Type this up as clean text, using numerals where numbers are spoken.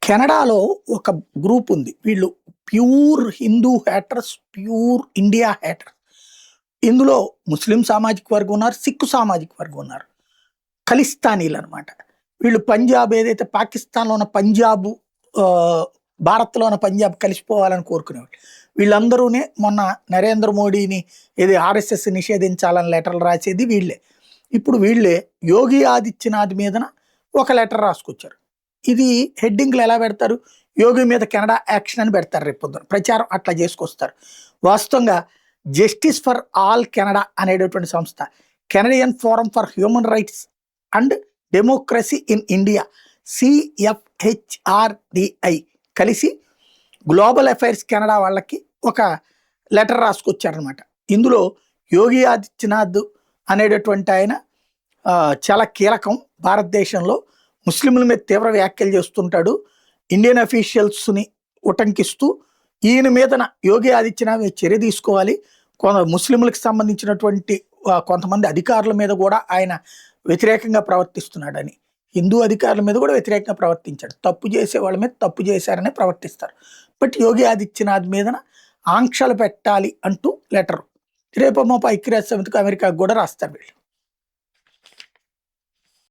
కెనడాలో ఒక గ్రూప్ ఉంది. వీళ్ళు pure Hindu haters, pure India haters. ఇందులో ముస్లిం సామాజిక వర్గం ఉన్నారు, సిక్కు సామాజిక వర్గం ఉన్నారు. ఖలిస్తానీలనమాట. వీళ్ళు పంజాబ్ ఏదైతే పాకిస్తాన్‌లో ఉన్న పంజాబు భారత్‌లో ఉన్న పంజాబ్ కలిసిపోవాలని కోరుకునేవాళ్ళు. వీళ్ళందరూనే మొన్న నరేంద్ర మోడీని ఏది ఆర్ఎస్ఎస్ నిషేధించాలని లెటర్‌లు రాసేది వీళ్ళే. ఇప్పుడు వీళ్ళే యోగి ఆదిత్యనాథ్ మీదన ఒక లెటర్ రాసుకొచ్చారు. ఇది హెడ్డింగ్‌లు ఎలా పెడతారు? యోగి మీద కెనడా యాక్షన్ అని పెడతారు రేపొద్దున. ప్రచారం అట్లా చేసుకొస్తారు. వాస్తవంగా జస్టిస్ ఫర్ ఆల్ కెనడా అనేటటువంటి సంస్థ, Canadian forum for human rights and democracy in India CFHRDI కలిసి గ్లోబల్ అఫైర్స్ కెనడా వాళ్ళకి ఒక లెటర్ రాసుకొచ్చారనమాట. ఇందులో యోగి ఆదిత్యనాథ్ అనేటటువంటి ఆయన చాలా కీలకం. భారతదేశంలో ముస్లింల మీద తీవ్ర వ్యాఖ్యలు చేస్తుంటాడు. ఇండియన్ అఫీషియల్స్ని ఉటంకిస్తూ ఈయన మీదన యోగి ఆదిత్యనాథ్ చర్య తీసుకోవాలి. ముస్లింలకు సంబంధించినటువంటి కొంతమంది అధికారుల మీద కూడా ఆయన వ్యతిరేకంగా ప్రవర్తిస్తున్నాడని, హిందూ అధికారుల మీద కూడా వ్యతిరేకంగా ప్రవర్తించాడు. తప్పు చేసే వాళ్ళ మీద తప్పు చేశారని ప్రవర్తిస్తారు. బట్ యోగి ఆదిత్యనాథ్ మీదన ఆంక్షలు పెట్టాలి అంటూ లెటరు రేపు మాపు ఐక్యరాజ్య సమితికి, అమెరికాకు కూడా రాస్తారు వీళ్ళు.